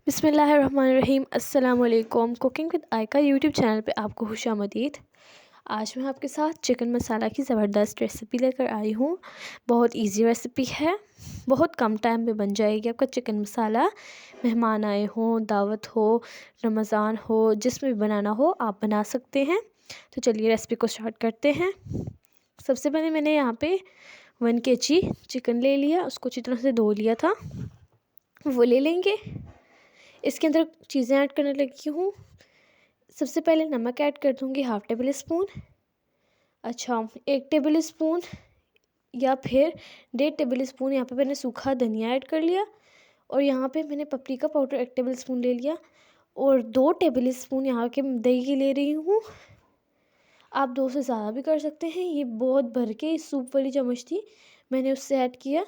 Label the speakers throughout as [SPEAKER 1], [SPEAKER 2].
[SPEAKER 1] बिस्मिल्लाहिर्रहमानिर्रहीम। अस्सलाम वालेकुम। कुकिंग विद आयका यूट्यूब चैनल पे आपको खुशामदीद। आज मैं आपके साथ चिकन मसाला की ज़बरदस्त रेसिपी लेकर आई हूँ। बहुत इजी रेसिपी है, बहुत कम टाइम में बन जाएगी आपका चिकन मसाला। मेहमान आए हों, दावत हो, रमज़ान हो, जिसमें भी बनाना हो आप बना सकते हैं। तो चलिए रेसिपी को स्टार्ट करते हैं। सबसे पहले मैंने यहाँ पे 1 kg चिकन ले लिया, उसको अच्छी तरह से धो लिया था, वो ले लेंगे। इसके अंदर चीज़ें ऐड करने लगी हूँ। सबसे पहले नमक ऐड कर दूँगी 1/2 टेबल स्पून। 1 टेबल स्पून या फिर 1.5 टेबल स्पून यहाँ पे मैंने सूखा धनिया ऐड कर लिया। और यहाँ पे मैंने पपरिका पाउडर 1 टेबल स्पून ले लिया। और 2 टेबल स्पून यहाँ के दही की ले रही हूँ। आप 2 से ज़्यादा भी कर सकते हैं। ये बहुत भर के सूप वाली चम्मच थी, मैंने उससे ऐड किया।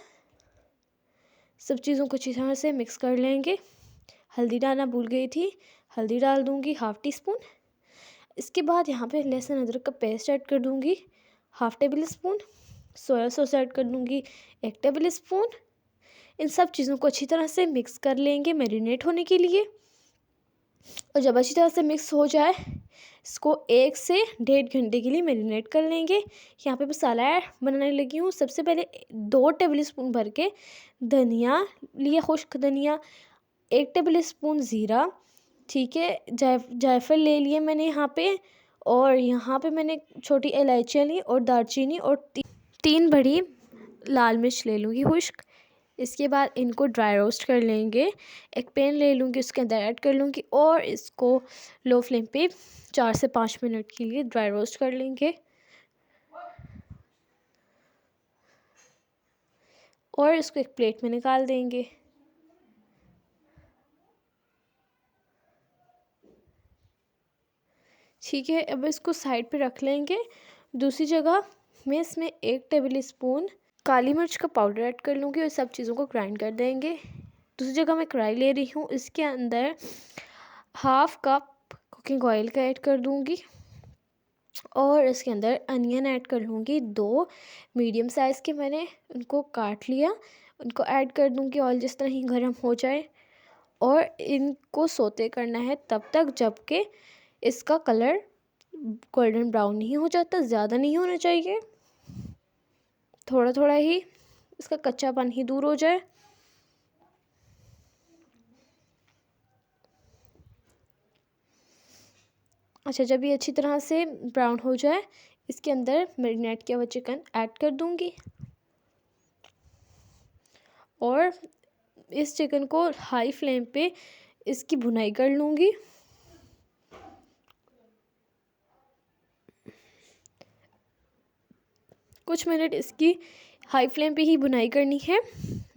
[SPEAKER 1] सब चीज़ों को अच्छी तरह से मिक्स कर लेंगे। हल्दी डालना भूल गई थी, हल्दी डाल दूँगी 1/2 टीस्पून। इसके बाद यहाँ पे लहसुन अदरक का पेस्ट ऐड कर दूँगी 1/2 table spoon. Soya sauce add कर दूँगी 1 टेबल स्पून। इन सब चीज़ों को अच्छी तरह से मिक्स कर लेंगे मैरिनेट होने के लिए। और जब अच्छी तरह से मिक्स हो जाए, इसको 1 से 1.5 घंटे के लिए मैरिनेट कर लेंगे। यहाँ पे मसाला बनाने लगी हूँ। सबसे पहले 2 टेबल स्पून भर के धनिया लिया, खुश्क धनिया, 1 टेबल स्पून ज़ीरा, ठीक है, जायफल ले लिए मैंने यहाँ पे। और यहाँ पे मैंने छोटी इलायचियाँ ली और दालचीनी और 3 बड़ी लाल मिर्च ले लूँगी खुश्क। इसके बाद इनको ड्राई रोस्ट कर लेंगे। एक पैन ले लूँगी, उसके अंदर ऐड कर लूँगी और इसको लो फ्लेम पे 4 से 5 मिनट के लिए ड्राई रोस्ट कर लेंगे। और इसको एक प्लेट में निकाल देंगे। ठीक है, अब इसको साइड पे रख लेंगे। दूसरी जगह मैं इसमें 1 टेबल स्पून काली मिर्च का पाउडर ऐड कर लूँगी और सब चीज़ों को ग्राइंड कर देंगे। दूसरी जगह मैं कढ़ाई ले रही हूँ, इसके अंदर 1/2 कप कुकिंग ऑयल का ऐड कर दूँगी। और इसके अंदर अनियन ऐड कर लूँगी 2 मीडियम साइज़ के, मैंने उनको काट लिया। उनको ऐड कर दूँगी, ऑयल जिस तरह ही गर्म हो जाए। और इनको सोते करना है तब तक जब कि इसका कलर गोल्डन ब्राउन नहीं हो जाता, ज़्यादा नहीं होना चाहिए, थोड़ा थोड़ा ही इसका कच्चापन ही दूर हो जाए। जब ये अच्छी तरह से ब्राउन हो जाए, इसके अंदर मैरिनेट किया हुआ चिकन ऐड कर दूंगी। और इस चिकन को हाई फ्लेम पे इसकी भुनाई कर लूँगी। कुछ मिनट इसकी हाई फ्लेम पे ही भुनाई करनी है।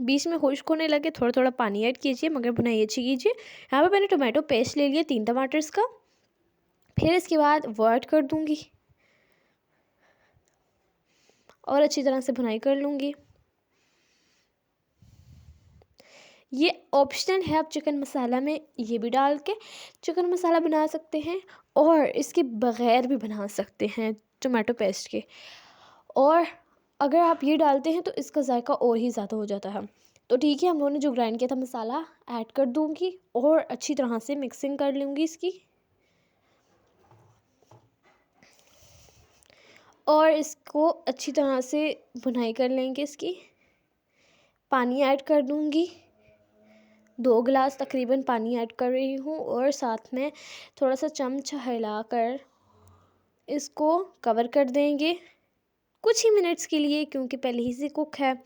[SPEAKER 1] बीच में खुश्क होने लगे थोड़ा थोड़ा पानी ऐड कीजिए, मगर भुनाई अच्छी कीजिए। यहाँ पे मैंने टोमेटो पेस्ट ले लिया 3 टमाटर्स का। फिर इसके बाद वो ऐड कर दूँगी और अच्छी तरह से भुनाई कर लूँगी। ये ऑप्शनल है, आप चिकन मसाला में ये भी डाल के चिकन मसाला बना सकते हैं और इसके बग़ैर भी बना सकते हैं टोमेटो पेस्ट के। और अगर आप ये डालते हैं तो इसका जायका और ही ज़्यादा हो जाता है। तो ठीक है, हम लोगों ने जो ग्राइंड किया था मसाला ऐड कर दूँगी और अच्छी तरह से मिक्सिंग कर लूँगी इसकी। और इसको अच्छी तरह से भुनाई कर लेंगे इसकी। पानी ऐड कर दूँगी, 2 गिलास तकरीबन पानी ऐड कर रही हूँ। और साथ में थोड़ा सा चमचा हिलाकर इसको कवर कर देंगे कुछ ही मिनट्स के लिए, क्योंकि पहले ही से कुक है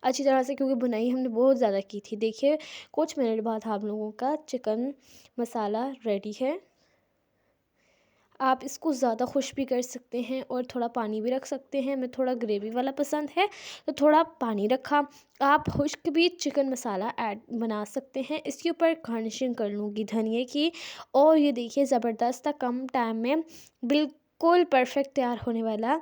[SPEAKER 1] अच्छी तरह से, क्योंकि बुनाई हमने बहुत ज़्यादा की थी। देखिए कुछ मिनट बाद आप लोगों का चिकन मसाला रेडी है। आप इसको ज़्यादा खुश भी कर सकते हैं और थोड़ा पानी भी रख सकते हैं। मैं थोड़ा ग्रेवी वाला पसंद है तो थोड़ा पानी रखा। आप खुश्क भी चिकन मसाला ऐड बना सकते हैं। इसके ऊपर गार्निशिंग कर लूँगी धनिए की। और ये देखिए ज़बरदस्त था, कम टाइम में बिल्कुल परफेक्ट तैयार होने वाला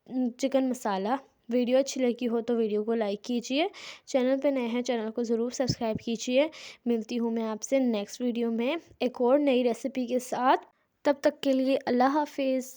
[SPEAKER 1] चिकन मसाला। वीडियो अच्छी लगी हो तो वीडियो को लाइक कीजिए। चैनल पे नए हैं, चैनल को ज़रूर सब्सक्राइब कीजिए। मिलती हूँ मैं आपसे नेक्स्ट वीडियो में एक और नई रेसिपी के साथ। तब तक के लिए अल्लाह हाफिज़।